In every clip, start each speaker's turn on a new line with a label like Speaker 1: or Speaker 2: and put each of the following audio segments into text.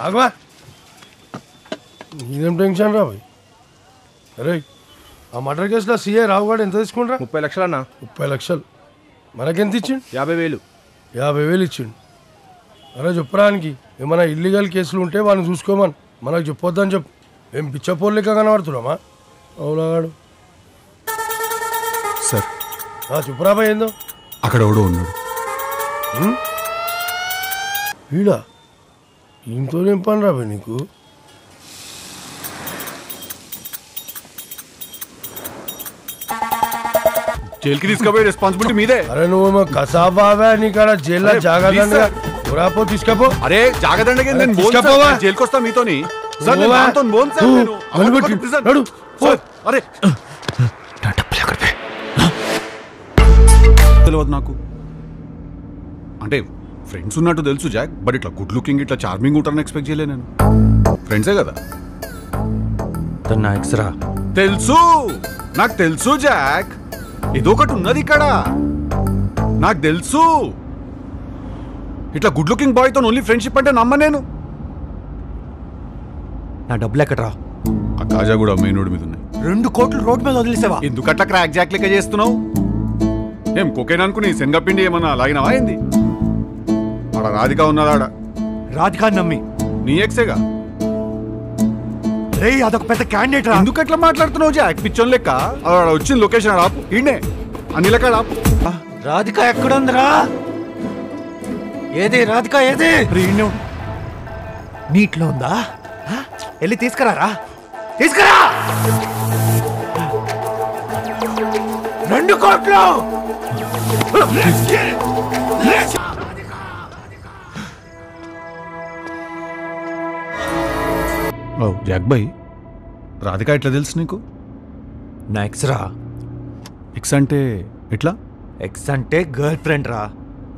Speaker 1: ఆగవా నీదేం tension రా భయ్. అరే ఆ మర్డర్ కేసులో సీఏ రావుగాడు ఎంత తీసుకుంటా?
Speaker 2: 30 లక్షలు అన్న.
Speaker 1: 30 లక్షలు. మనకెంత ఇచ్చిండు?
Speaker 2: 50,000.
Speaker 1: 50,000 ఇచ్చిండు. అరే చెప్పరానికి ఏమైనా ఇల్లీగల్ కేసులు ఉంటే వాళ్ళని చూసుకోమని మనకు చెప్పొద్దని చెప్పు. ఏం పిచ్చపోలేక కనబడుతున్నామా అవులాగాడు?
Speaker 3: సార్
Speaker 1: చెప్పురా భయ్ ఏందో.
Speaker 3: అక్కడ ఎవడో ఉన్నాడు.
Speaker 1: వీడా ఇంతో ఏం పని రా భయ్ నీకు?
Speaker 3: జైలుకి తీసుకుపోయే రెస్పాన్సిబిలిటీ మీదే.
Speaker 1: అరే నువ్వు కసాబావా నీకాడ జైల్లో జాగ్రత్త పురాపో తీసుకపో.
Speaker 3: అరే జాగ్రత్త జైలుకి వస్తా మీతోని. తెలియదు నాకు. అంటే ఫ్రెండ్స్ ఉన్నట్టు తెలుసు జాక్, బట్ ఇట్లా గుడ్ లుకింగ్ ఇట్లా చార్మింగ్ ఉంటారని ఎక్స్పెక్ట్ చేయలే నేను. ఫ్రెండ్సే కదా. తెలుసు నాకు తెలుసు జాక్, ఇదొకటి ఉన్నది ఇక్కడ నాకు తెలుసు. ఇట్లా గుడ్ లుకింగ్ బాయ్ తో ఓన్లీ ఫ్రెండ్షిప్ అంటే నమ్మ నేను.
Speaker 2: నా డబ్బులు ఎక్కడరా?
Speaker 3: ఆ కాజా కూడా మెయిన్ రోడ్ మీద ఉన్నాయి.
Speaker 2: 2 కోట్లు రోడ్ మీద వదిలేసావా?
Speaker 3: ఎందుకట్లా క్రాక్ జాక్ లెక్క చేస్తున్నావు? ఏం కోకేన్ అనుకుని శనగపిండి ఏమన్నా లాగినావా ఏంది? ఆడ రాధిక ఉన్నదాడ.
Speaker 2: రాధికా నమ్మి
Speaker 3: నీ ఎక్సేగా.
Speaker 2: రే అదొక పెద్ద క్యాండిడేట్ రా.
Speaker 3: ఎందుకు అట్లా మాట్లాడుతున్నావు జాక్? పిచ్చోన్ లెక్క. ఆడ వచ్చింది లొకేషన్ ఆపు. ఈయనే అన్ని లెక్క ఆపు.
Speaker 2: రాధిక ఎక్కడుందిరా? ఏది రాధిక ఏది? నీట్లో ఉందా? వెళ్ళి తీసుకురారా, తీసుకురా. 2 కోట్లు.
Speaker 3: జాక్ బాయ్, రాధిక ఎట్లా తెలుసు నీకు?
Speaker 2: నా ఎక్స్ రా.
Speaker 3: ఎక్స్ అంటే ఎట్లా?
Speaker 2: ఎక్స్ అంటే గర్ల్ ఫ్రెండ్ రా.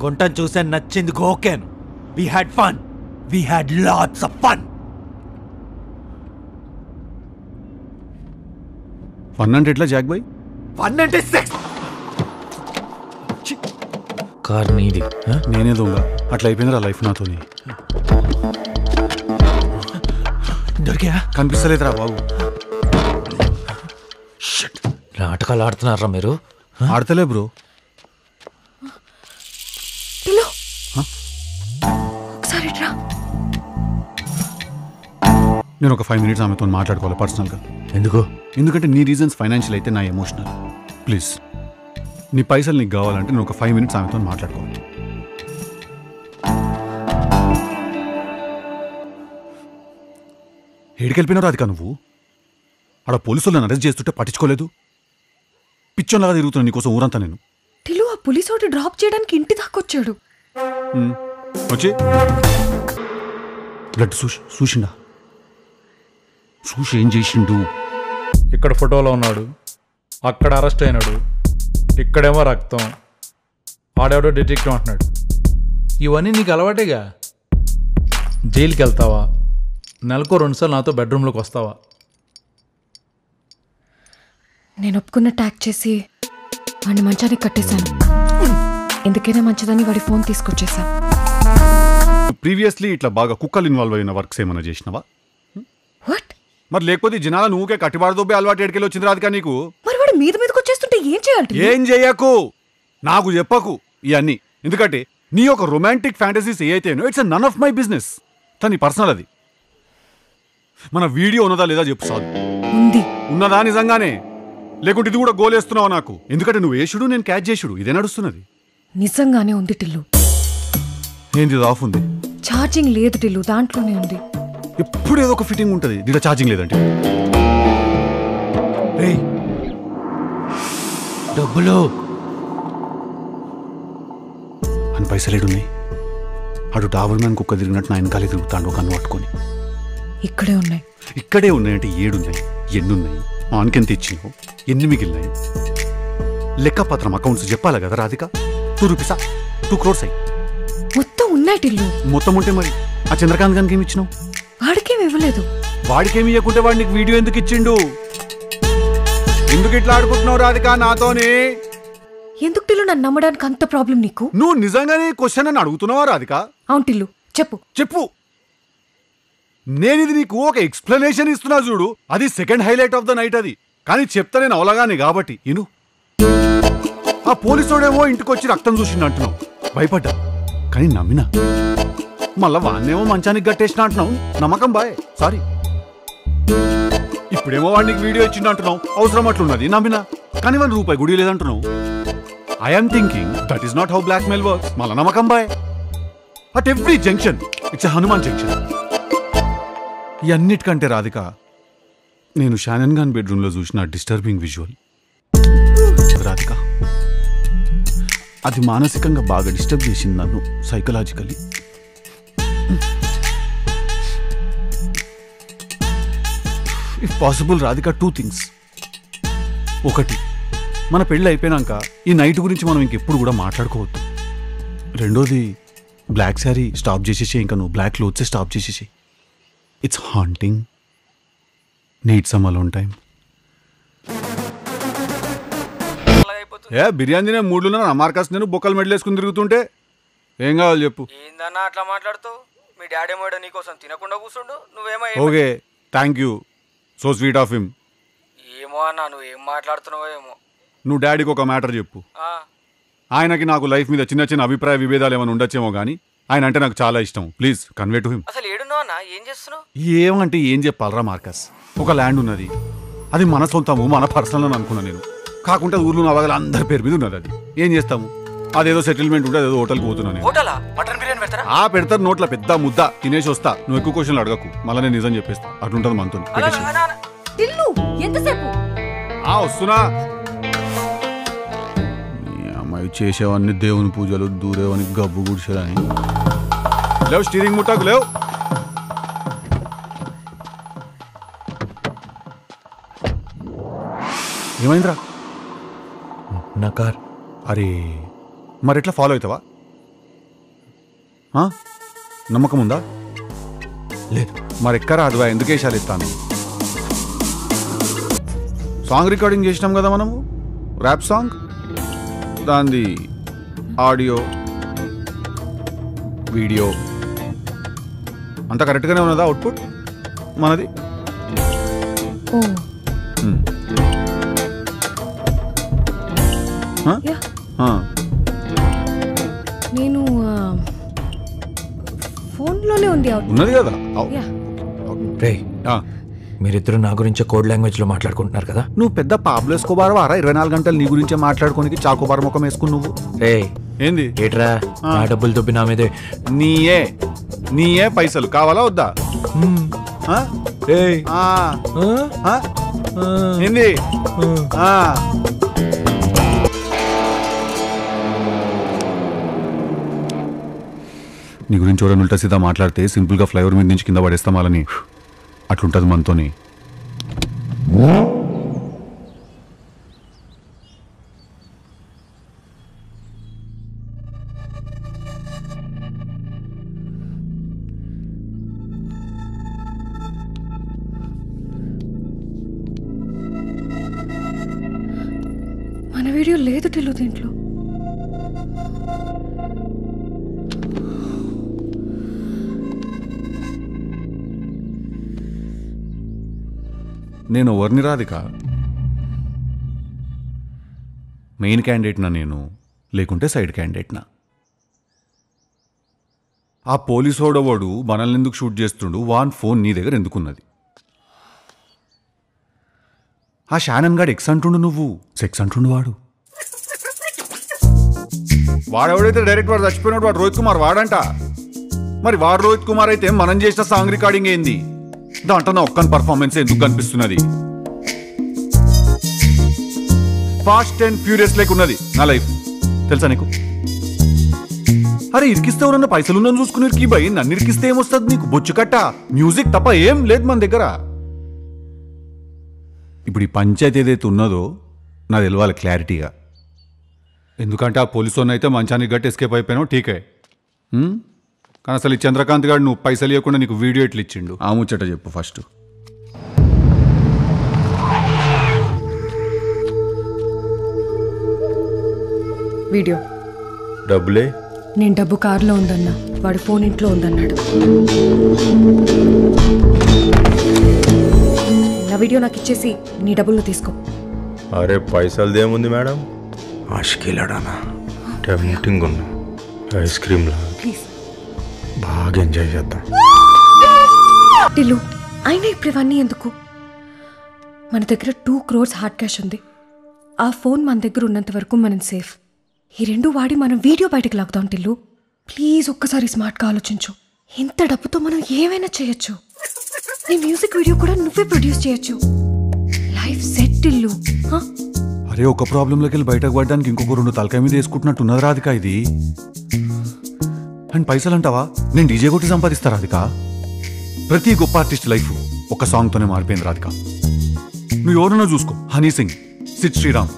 Speaker 2: కొంటని చూసాను, నచ్చింది, గోకెన్. We had fun, we had lots of fun.
Speaker 3: Fun అంటే ఎట్లా జాక్ బాయ్?
Speaker 2: ఫన్ అంటే సెక్స్. కార్ నీది,
Speaker 3: నేనే దొంగ. అట్లా అయిపోయిందిరా లైఫ్ నాతోని.
Speaker 2: దొరికా?
Speaker 3: కనిపిస్తలేదురా బాబు.
Speaker 2: నాటకాలు ఆడుతున్నారా మీరు?
Speaker 3: ఆడతలే బ్రో. నేను ఒక 5 minutes ఆమెతో మాట్లాడుకోవాలి పర్సనల్గా.
Speaker 2: ఎందుకు?
Speaker 3: ఎందుకంటే నీ రీజన్స్ ఫైనాన్షియల్ అయితే నా ఎమోషనల్. ప్లీజ్ నీ పైసలు నీకు కావాలంటే నేను ఒక 5 minutes ఆమెతో మాట్లాడుకోవాలి. ఏడికెళ్ళిపోయినావు రాధిక నువ్వు? ఆడ పోలీసులను అరెస్ట్ చేస్తుంటే పట్టించుకోలేదు. పిచ్చోన్లాగా తిరుగుతున్నా నీకోసం ఊరంతా నేను.
Speaker 4: టిలు ఆ పోలీసు వాడు డ్రాప్ చేయడానికి ఇంటి దాకొచ్చాడు.
Speaker 3: వచ్చి బ్లడ్ చూసిండా? చూసి ఏం చేసిండు?
Speaker 5: ఇక్కడ ఫోటోలో ఉన్నాడు, అక్కడ అరెస్ట్ అయినాడు, ఇక్కడేమో రక్తం, ఆడెవడో డిటెక్టివ్ అంటున్నాడు. ఇవన్నీ నీకు అలవాటేగా. జైలుకి వెళ్తావా? నెలకు 2 సార్లు నాతో బెడ్రూమ్లోకి వస్తావా?
Speaker 4: నేను ఒప్పుకున్న ట్యాగ్ చేసి వాడిని మంచానికి కట్టేశాను. ఎందుకైనా మంచిదని వాడి ఫోన్ తీసుకొచ్చేసా.
Speaker 3: ప్రీవియస్లీ ఇట్లా బాగా కుక్కలు ఇన్వాల్వ్ అయిన వర్క్స్ ఏమైనా చేసినావా?
Speaker 4: వాట్?
Speaker 3: మరి లేకపోతే జనాల నువ్వుకే కట్టిబాడుదోబే అలవాటు ఎడికెళ్ళి వచ్చింది రాధిక నీకు?
Speaker 4: మరి వాడు మీదకి వచ్చేస్తుంటే ఏం చేయాలి?
Speaker 3: ఏం చెయ్యకు, నాకు చెప్పకు ఇవన్నీ. ఎందుకంటే నీ యొక్క రొమాంటిక్ ఫ్యాంటసీస్ ఏ అయితేనో it's none of my business. తన పర్సనల్ అది. మన వీడియో ఉన్నదా లేదా చెప్పు సార్.
Speaker 4: ఉంది. ఉన్నదా
Speaker 3: నిజంగానే? లేకుంటే ఇది కూడా గోలేస్తున్నావు నాకు? ఎందుకంటే నువ్వు వేసుడు, నేను క్యాచ్ చేసుడు, ఇదే నడుస్తున్నది.
Speaker 4: నిజంగానే ఉంది టిల్లు.
Speaker 3: ఏంది ఆఫ్ ఉంది?
Speaker 4: ఛార్జింగ్ లేదు టిల్లు, దాంట్లోనే ఉంది.
Speaker 3: ఎప్పుడు ఏదో ఒక ఫిట్టింగ్ ఉంటుంది. దీంట్లో ఛార్జింగ్ లేదంటే
Speaker 2: డబ్బులు
Speaker 3: అని పైసలేడున్నాయి. అటు డాబర్ మ్యాన్ కుక్క తిరిగినట్టు నా వెనకాలే తిరుగుతాడు కన్ను పట్టుకొని.
Speaker 4: ఇక్కడే ఉన్నాయి.
Speaker 3: ఇక్కడే ఉన్నాయంటే 7 ఉన్నాయి. ఎన్నున్నాయి? ఆన్కెంత ఇచ్చినావు? ఎన్ని మిగిలినాయి? లెక్కపత్రం అకౌంట్స్ చెప్పాలి కదా రాధిక. 2 రూపీసా? 2 crores అయ్యి
Speaker 4: మొత్తం ఉన్నాయి టిల్లు.
Speaker 3: మొత్తం ఉంటే మరి ఆ చంద్రకాంత్ గారికి ఏమి ఇచ్చినావు?
Speaker 4: వాడికేమి ఇవ్వలేదు.
Speaker 3: వాడికేమి ఇవ్వకుంటే వాడు నీకు వీడియో ఎందుకు ఇచ్చిండు? ఎందుకు ఇట్లా ఆడుకుంటున్నావు రాధిక నాతోని?
Speaker 4: ఎందుకు టిల్లు నన్ను నమ్మడానికి అంత ప్రాబ్లం నీకు?
Speaker 3: నువ్వు నిజంగానే క్వశ్చన్ అని అడుగుతున్నావా రాధిక?
Speaker 4: అవును టిల్లు, చెప్పు.
Speaker 3: చెప్పు. నేను ఇది నీకు ఒక ఎక్స్ప్లెనేషన్ ఇస్తున్నా చూడు, అది second highlight of the night. అది కానీ చెప్తా నేను అవలగానే కాబట్టి ఇను. ఆ పోలీసుడేమో ఇంటికి వచ్చి రక్తం చూసిండు అంటున్నావు, భయపడ్డా కానీ నమ్మినా. మళ్ళా వాన్నేమో మంచానికి గట్టేసిన అంటున్నావు, నమ్మకం బాయ్, సారీ. ఇప్పుడేమో వాడికి వీడియో ఇచ్చిండు అంటున్నావు, అవసరం అట్లున్నది, నమ్మినా. కానీ వాడిని రూపాయి గుడి లేదంటున్నావు. I'm thinking that is not how blackmail works. మళ్ళా నమ్మకం boy. At every junction it's a Hanuman junction. ఈ అన్నిటికంటే రాధిక, నేను షానన్ ఖాన్ బెడ్రూమ్లో చూసిన డిస్టర్బింగ్ విజువల్ రాధిక, అది మానసికంగా బాగా డిస్టర్బ్ చేసింది నన్ను, psychologically. If possible Radhika, 2 things. ఒకటి, మన పెళ్ళి అయిపోయినాక ఈ నైట్ గురించి మనం ఇంకెప్పుడు కూడా మాట్లాడుకోవద్దు. రెండోది, బ్లాక్ శారీ స్టాప్ చేసేసి, ఇంకా నువ్వు బ్లాక్ క్లోత్సే స్టాప్ చేసేసి. It's haunting, need some alone time. Biryani తినే మూడులో నా మార్కస్ నేను బొక్కలు మెడల్ వేసుకుని తిరుగుతుంటే ఏం కావాలి చెప్పు.
Speaker 6: ఏందన్నా అట్లా మాట్లాడుతూ? మీ డాడీ మోడ నీకోసం తినకుండా కూర్చుండు, నువ్వేమో
Speaker 3: okay thank you, so sweet of him.
Speaker 6: ఏమో అన్నా, నువ్వేం మాట్లాడుతున్నావో ఏమో.
Speaker 3: నువ్వు డాడీకి ఒక మ్యాటర్ చెప్పు. ఆయనకి నాకు లైఫ్ మీద చిన్న చిన్న అభిప్రాయ విభేదాలు ఏమైనా ఉండొచ్చేమో కానీ ఆయన అంటే నాకు చాలా ఇష్టం. Please convey to him.
Speaker 6: అసలు ఏడున్నావు అన్న, ఏం చేస్తున్నావు?
Speaker 3: ఏమంటే ఏం చెప్పాలరా మార్కస్, ఒక ల్యాండ్ ఉన్నది, అది మన సొంతము, మన పర్సనల్ అని అనుకున్నా నేను. కాకుండా ఊర్లో నవగల అందరి పేరు మీద ఉన్నది. అది ఏం చేస్తాము, అదేదో సెటిల్మెంట్ ఉంటే అదేదో హోటల్కి పోతున్నాను. పెడతారు నోట్ల పెద్ద ముద్ద తినేసి వస్తా. నువ్వు ఎక్కువ క్వశ్చన్లు అడగకు, మళ్ళీ నేను నిజం చెప్పేస్తా. అట్లుంటది మనతో. వస్తున్నా. అమ్మాయి చేసేవన్నీ దేవుని పూజలు, దూరేవని గబ్బు గుడిసేదని. లేవు స్టీరింగ్ ముట్టాకు, లేవు. ఏమైందిరా?
Speaker 2: నా కార్.
Speaker 3: అరే మరి ఎట్లా ఫాలో అవుతావా? నమ్మకం ఉందా?
Speaker 2: లేదు.
Speaker 3: మరి ఎక్కరా అదివా, ఎందుకు వేసాలు ఇస్తాను. సాంగ్ రికార్డింగ్ చేసినాం కదా మనము, ర్యాప్ సాంగ్. దాంది ఆడియో వీడియో అంతా కరెక్ట్గానే ఉన్నదా? అవుట్పుట్ మనది.
Speaker 4: నేను ఫోన్లోనే ఉంది,
Speaker 3: ఉన్నది కదా.
Speaker 2: రే, మీరిద్దరు నా గురించే కోడ్ లాంగ్వేజ్ లో మాట్లాడుకుంటున్నారు కదా.
Speaker 3: నువ్వు పెద్ద పాబ్లో ఎస్కోబార్ వారా? 24 గంటలు నీ గురించే మాట్లాడుకోనికి చాకోబార్ ముఖం వేసుకుని నువ్వు.
Speaker 2: రే
Speaker 3: ఏంది
Speaker 2: ఏట్రా, నా డబ్బులు దొబ్బి నా మీదే.
Speaker 3: నీయే పైసలు కావాలా వద్దా? ఏంది? నీ గురించి ఎవరైనా ఉల్టా సీదా మాట్లాడితే సింపుల్గా ఫ్లైఓవర్ మీద నుంచి కింద పడేస్తాం వాళ్ళని. అట్లుంటుంది మనతోని.
Speaker 4: మన వీడియో లేదు టిల్లు దీంట్లో.
Speaker 3: నేను ఎవరిని రాధిక? మెయిన్ క్యాండిడేట్నా నేను, లేకుంటే సైడ్ క్యాండిడేట్నా? ఆ పోలీసు వాడు మనల్ని ఎందుకు షూట్ చేస్తుండు? వాన్ ఫోన్ నీ దగ్గర ఎందుకున్నది? ఆ షానన్ గాడు ఎక్స్ అంటుండు, నువ్వు సెక్స్ అంటుండు. వాడెవడైతే డైరెక్ట్ వాడు చచ్చిపోయినాడు, వాడు రోహిత్ కుమార్ వాడంట. మరి వాడు రోహిత్ కుమార్ అయితే మనం చేసిన సాంగ్ రికార్డింగ్ ఏంది? దాంట్లో నా ఒక్కని పర్ఫార్మెన్స్ ఎందుకు కనిపిస్తున్నది? ఫాస్ట్ అండ్ ఫ్యూరియస్ లేకున్నది నా లైఫ్, తెలుసా నీకు? అరే ఇరికిస్తే ఎవరన్నా పైసలున్నా చూసుకుని ఇరికి భయ్, నన్ను ఇరికిస్తే ఏమొస్తుంది నీకు? బొచ్చు కట్ట మ్యూజిక్ తప్ప ఏం లేదు మన దగ్గర. ఇప్పుడు ఈ పంచాయతీ ఏదైతే ఉన్నదో నాకు తెలియాలి క్లారిటీగా. ఎందుకంటే ఆ పోలీసు అయితే మంచానికి గట్టి ఎస్కేప్ అయిపోయినావు, ఠీకే. కానీ అసలు ఈ చంద్రకాంత్ గారు నువ్వు పైసలు ఇవ్వకుండా నీకు వీడియో ఎట్లు ఇచ్చిండు? ఆ ముచ్చట చెప్పు ఫస్ట్.
Speaker 4: వీడియో
Speaker 2: డబ్బులే?
Speaker 4: నేను డబ్బు కారులో ఉందన్నా. వాడి ఫోన్ ఇంట్లో ఉందన్నాడు. నా వీడియో నాకు ఇచ్చేసి నీ డబ్బులు తీసుకో.
Speaker 7: అరే పైసలదేముంది మేడం, ఆష్కిలాడానా టెంప్టింగ్ ఉన్నా ఐస్ క్రీమ్లా
Speaker 4: ప్లీజ్
Speaker 7: బాగా ఎంజాయ్ చేద్దాం.
Speaker 4: టిల్లు అయినా ఇప్పుడు ఇవన్నీ ఎందుకు? మన దగ్గర 2 crores హార్డ్ క్యాష్ ఉంది. ఆ ఫోన్ మన దగ్గర ఉన్నంత వరకు మనం సేఫ్. ఈ 2 వాడి మనం వీడియో బయటకు లాగుతాం. టిల్లు ప్లీజ్ ఒక్కసారి స్మార్ట్గా ఆలోచించు. ఇంత డబ్బుతో మనం ఏమైనా చేయొచ్చు. నీ మ్యూజిక్ వీడియో కూడా నువ్వే ప్రొడ్యూస్ చేయొచ్చు. Life set Tillu.
Speaker 3: అరే ఒక ప్రాబ్లంలోకి వెళ్ళి బయటకు పడడానికి ఇంకొక 2 తలకాయ మీద వేసుకుంటున్నట్టున్నది రాధిక ఇది. అండ్ పైసలు అంటావా, నేను డీజే కొట్టి సంపాదిస్తా రాధిక. ప్రతి గొప్ప ఆర్టిస్ట్ లైఫ్ ఒక సాంగ్తోనే మారిపోయింది రాధిక. నువ్వు ఎవరన్నా చూసుకో, Honey Singh, Sid Sriram,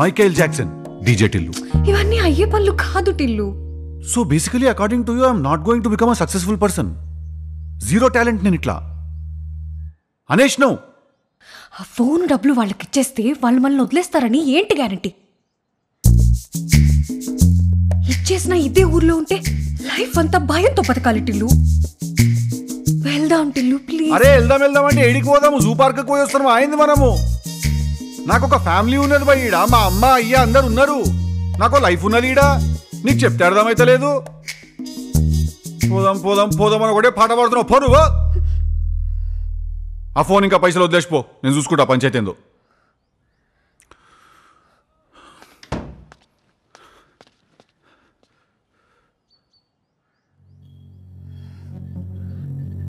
Speaker 3: Michael Jackson, DJ Tillu.
Speaker 4: ఇవన్నీ అయ్యే పనులు కాదు Tillu.
Speaker 3: So basically according to you I'm not going to become a successful person. Zero talent నేను ఇట్లా అనేష్ నో.
Speaker 4: ఆ ఫోన్ డబ్బులు వాళ్ళకి ఇచ్చేస్తే వాళ్ళు మనల్ని వదిలేస్తారని ఏంటి గ్యారంటీ? ఇచ్చేసిన ఇదే ఊర్లో ఉంటే లైఫ్ అంతా భయంతో బతకాలి టిల్లు. వెళ్దాం టిల్లు ప్లీజ్.
Speaker 3: అరే వెళ్దాం అంటే ఏడికి పోదాము? జూ పార్క్ పోయి వస్తాము అయింది మనము. నాకు ఒక ఫ్యామిలీ ఉన్నది బా ఈడ, మా అమ్మ అయ్య అందరు ఉన్నారు. నాకు లైఫ్ ఉన్నది ఈడ, నీకు చెప్తే అర్థమైతే లేదు. పోదాం అని ఒకటే పాట పాడుతున్నావు. ఫోన్ ఆ ఫోన్ ఇంకా పైసలు వదిలేసిపో, నేను చూసుకుంటా పంచాయతీ ఏందో.